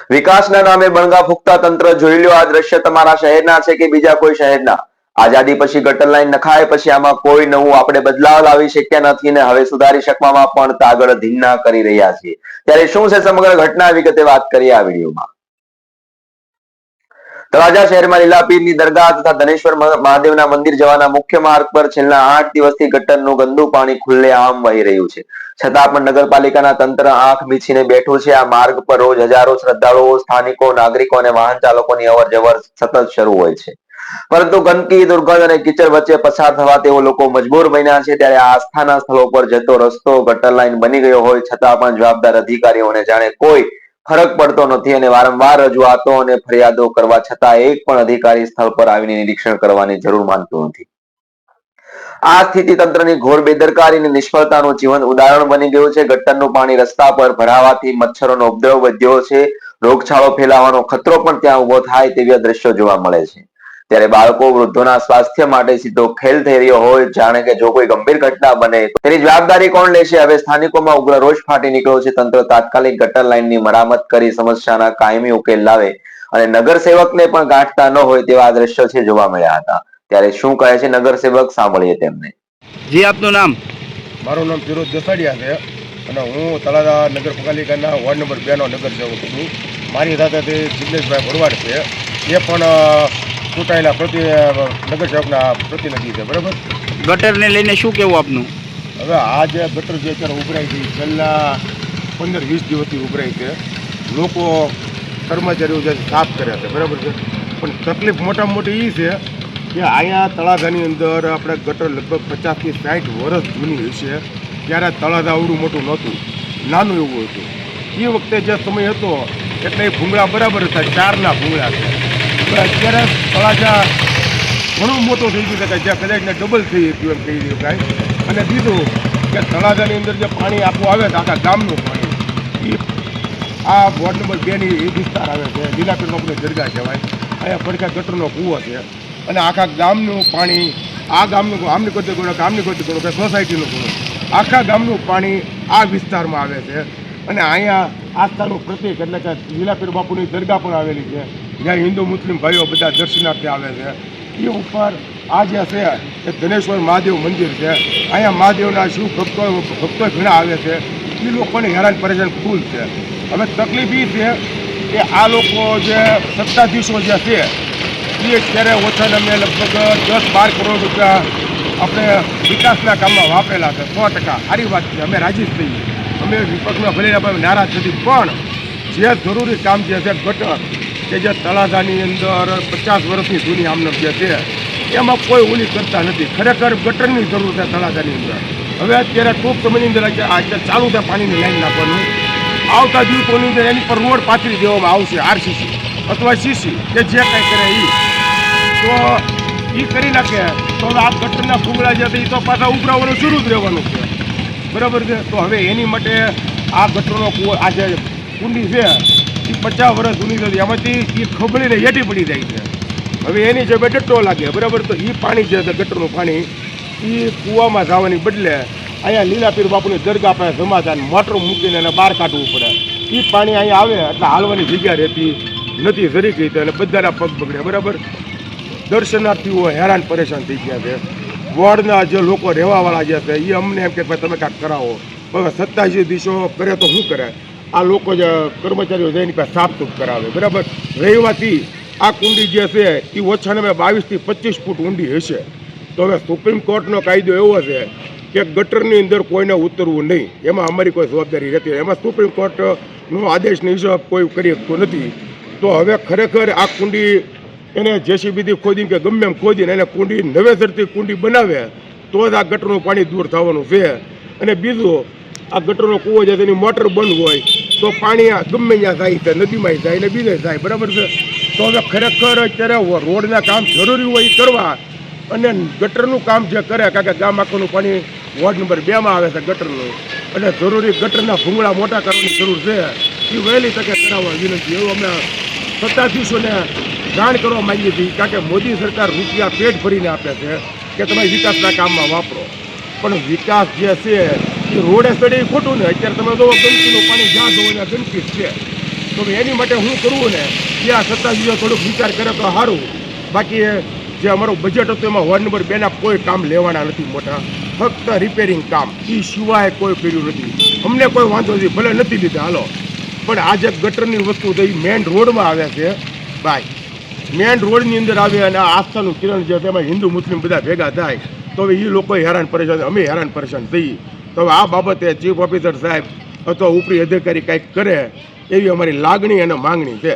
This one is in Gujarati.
વિકાસના નામે બણગા ફૂંકતા તંત્ર જોઈ લો આ દ્રશ્ય તમારા શહેરના છે કે બીજા કોઈ શહેરના। આઝાદી પછી ગટર લાઈન નખાય પછી આમાં કોઈ નવું આપણે બદલાવ લાવી શક્યા નથી ને હવે સુધારી શકવામાં પણ તાગડ ધીન્ના કરી રહ્યા છીએ। ત્યારે શું છે સમગ્ર ઘટના વિગતે વાત કરીએ આ વિડીયોમાં। તળાજા શહેરમાં લીલાપીરની દરગાહ તથા ધનેશ્વર મહાદેવના મંદિર જવાના મુખ્ય માર્ગ પર છેલ્લા 8 દિવસથી ગટરનું ગંદુ પાણી ખુલ્લેઆમ વહી રહ્યું છે। છતાં પણ નગરપાલિકાના તંત્ર આંખ મીચીને બેઠું છે। આ માર્ગ પર રોજ હજારો શ્રદ્ધાળુઓ, સ્થાનિકો, નાગરિકો અને વાહન ચાલકોની અવરજવર સતત શરૂ હોય છે, પરંતુ ગંદકી, દુર્ગંધ અને કીચડ વચ્ચે પસાર થવા તેઓ લોકો મજબૂર બન્યા છે। ત્યારે આ આસ્થાના સ્થળો પર જતો રસ્તો ગટર લાઈન બની ગયો હોય છતાં પણ જવાબદાર અધિકારીઓને જાણે કોઈ ફરક પડતો નથી અને વારંવાર રજૂઆતો અને ફરિયાદો કરવા છતાં એક પણ અધિકારી સ્થળ પર આવીને નિરીક્ષણ કરવાની જરૂર માનતું નથી। આ સ્થિતિ તંત્રની ઘોર બેદરકારી અને નિષ્ફળતાનું જીવંત ઉદાહરણ બની ગયું છે। ગટરનું પાણી રસ્તા પર ભરાવાથી મચ્છરોનો ઉપદ્રવ વધ્યો છે, રોગચાળો ફેલાવાનો ખતરો પણ ત્યાં ઉભો થાય તેવા દ્રશ્યો જોવા મળે છે। ત્યારે બાળકો, વૃદ્ધોના સ્વાસ્થ્ય માટે સીધો ખેલ થઈ રહ્યો હોય, જાણે કે જો કોઈ ગંભીર ઘટના બને તેની જવાબદારી કોણ લેશે? હવે સ્થાનિકોમાં ઉગ્ર રોષ ફાટી નીકળ્યો છે। તંત્ર તાત્કાલિક ગટર લાઈનની મરામત કરી સમસ્યાના કાયમી ઉકેલ લાવે અને નગરસેવકને પણ ગાંઠતા ન હોય તેવા દ્રશ્યો છે જોવા મળ્યા હતા। ત્યારે શું કહે છે નગરસેવક, સાંભળીએ તેમને। જી, આપનું નામ? મારું નામ ફિરોજ દસાડિયા છે અને હું તળાજા નગરપાલિકાના વોર્ડ નંબર 2નો નગરસેવક છું। મારી સાથે જિગ્નેશભાઈ ભરવાડ છે, એ પણ ચૂંટાયેલા નગરસેવકના પ્રતિનિધિ છે, બરાબર। ગટરને લઈને શું કહેવું આપનું? હવે આ જે ગટર જે અત્યારે ઉભરાઈ છે છેલ્લા 15-20 દિવસથી ઉભરાઈ છે। લોકો, કર્મચારીઓ જે સાફ કર્યા છે, બરાબર છે, પણ તકલીફ મોટામાં મોટી એ છે કે અહીંયા તળાજાની અંદર આપણે ગટર લગભગ 50 થી 60 વર્ષ જૂની હશે। ત્યારે તળાજા આવડું મોટું નહોતું, નાનું એવું હતું। એ વખતે જે સમય હતો એટલે એ ભૂંગળા બરાબર હતા, 4ના ભૂંગળા છે। અત્યારે તળાજા ઘણું મોટું થઈ ગયું છે કે જ્યાં કદાચને ડબલ થઈ ગયું એમ કહી દઉં કાંઈ। અને બીજું કે તળાજાની અંદર જે પાણી આખું આવે છે, આખા ગામનું પાણી, એ આ વોર્ડ નંબર 2ની એ વિસ્તાર આવે છે, લીલાપીરનો બધો દરગાહ કહેવાય। અહીંયા પડખા ગટરનો કૂવો છે અને આખા ગામનું પાણી, આ ગામનું, આમની ગોતી ગણો કે આમની ગોતી ગણો કે સોસાયટીનું ગણો, આખા ગામનું પાણી આ વિસ્તારમાં આવે છે। અને અહીંયા આસ્થાનું પ્રતીક એટલે કે લીલાપીર બાપુની દરગાહ પણ આવેલી છે, જ્યાં હિન્દુ મુસ્લિમ ભાઈઓ બધા દર્શનાર્થે આવે છે। એ ઉપર આ જે છે એ ધનેશ્વર મહાદેવ મંદિર છે। અહીંયા મહાદેવના શિવ ભક્તો ઘણા આવે છે। એ લોકોને હેરાન પરેશાન ફૂલ છે। હવે તકલીફ એ છે કે આ લોકો જે સત્તાધીશો જે છે એ અત્યારે ઓછાને અમે લગભગ 10-12 કરોડ રૂપિયા આપણે વિકાસના કામમાં વાપરેલા છે। 100% સારી વાત છે, અમે રાજી જ થઈએ, અમે વિપક્ષમાં ભલે નારાજ નથી, પણ જે જરૂરી કામ જે છે ગટર કે જે તળાજાની અંદર 50 વર્ષની જૂની આમને જે છે એમાં કોઈ ઓલી કરતા નથી। ખરેખર ગટરની જરૂર છે તળાજાની અંદર। હવે અત્યારે ટૂંક સમયની અંદર ચાલુ છે પાણીની લાઈન નાખવાનું। આવતા દિવસોની અંદર એની પર રોડ પાથરી દેવામાં આવશે, આરસીસી અથવા સીસી કે જે કંઈ કરે એ, તો એ કરી નાખે તો હવે આ ગટરના ફૂગડા જે છે એ તો પાછા ઉભરાવાનું શરૂ જ રહેવાનું છે, બરાબર છે। તો હવે એની માટે આ ગટરનો કૂવો, આ જે કુંડી છે એ 50 વર્ષ જૂની થતી, એમાંથી એ ખબડીને હેઠી પડી જાય છે। હવે એની જે ડટ્ટો લાગે, બરાબર, તો એ પાણી જે છે ગટરનું પાણી એ કૂવામાં જવાની બદલે અહીંયા લીલાપીર બાપુની દરગાહ પાસે જમા થાય, મોટર મૂકીને એને બહાર કાઢવું પડે। એ પાણી અહીંયા આવે એટલે હાલવાની જગ્યા રહેતી નથી, જરી ગઈ તો, અને બધાના પગ બગડે, બરાબર। દર્શનાર્થીઓ હેરાન પરેશાન થઈ ગયા છે। વોર્ડના જે લોકો રહેવાવાળા જે છે એ અમને એમ કે ભાઈ તમે કાંઈક કરાવો, હવે સત્તાધીશો કરે તો શું કરે? આ લોકો જે કર્મચારીઓ છે એની પાસે સાફસૂફ કરાવે, બરાબર। રહેવાથી આ કુંડી જે છે એ ઓછાને 22 થી 25 ફૂટ ઊંડી હશે। તો હવે સુપ્રીમ કોર્ટનો કાયદો એવો છે કે ગટરની અંદર કોઈને ઉતરવું નહીં, એમાં અમારી કોઈ જવાબદારી રહેતી નથી। એમાં સુપ્રીમ કોર્ટનો આદેશનો હિસાબ કોઈ કરી શકતું નથી। તો હવે ખરેખર આ કુંડી એને જેસીબીથી ખોદીને કે ગમે એમ ખોદીને એને કુંડી નવેસરથી કુંડી બનાવે તો જ આ ગટરનું પાણી દૂર થવાનું છે। અને બીજું, આ ગટરનો કૂવો છે તેની મોટર બંધ હોય તો પાણી ગમે ત્યાં જાય છે, નદીમાં જાય ને બીજે જાય, બરાબર છે। તો હવે ખરેખર અત્યારે રોડના કામ જરૂરી હોય એ કરવા અને ગટરનું કામ જે કરે, કારણ કે ગામ આખાનું પાણી વોર્ડ નંબર 2માં આવે છે ગટરનું, એટલે જરૂરી ગટરના ભૂંગળા મોટા કરવાની જરૂર છે, એ વહેલી તકે કરાવવા વિનંતી એવું અમે સત્તાધીશોને જાણ કરવા માંગીએ છીએ। કારણ કે મોદી સરકાર રૂપિયા પેટ ભરીને આપે છે કે તમે વિકાસના કામમાં વાપરો, પણ વિકાસ જે છે એ રોડે સડે ખોટું ને। અત્યારે તમે જો ગંદકીનું પાણી જ્યાં જોવો ત્યાં ગંદકી જ છે, તો એની માટે હું કરવું ને કે આ સત્તાધીશો થોડુંક વિચાર કરે તો સારું. બાકી જે અમારું બજેટ હતું એમાં વોર્ડ નંબર 2ના કોઈ કામ લેવાના નથી મોટા, ફક્ત રિપેરિંગ કામ, એ સિવાય કોઈ કર્યું નથી. અમને કોઈ વાંધો નથી, ભલે નથી લીધા હાલો, પણ આ જે ગટરની વસ્તુ છે એ મેઇન રોડમાં આવે છે ભાઈ. મેઇન રોડની અંદર આવે અને આ આસ્થાનું કિરણ છે તેમાં હિન્દુ મુસ્લિમ બધા ભેગા થાય તો હવે એ લોકો હેરાન પરેશાન, અમે હેરાન પરેશાન થઈએ. તો હવે આ બાબતે ચીફ ઓફિસર સાહેબ અથવા ઉપરી અધિકારી કંઈક કરે એવી અમારી લાગણી અને માંગણી છે.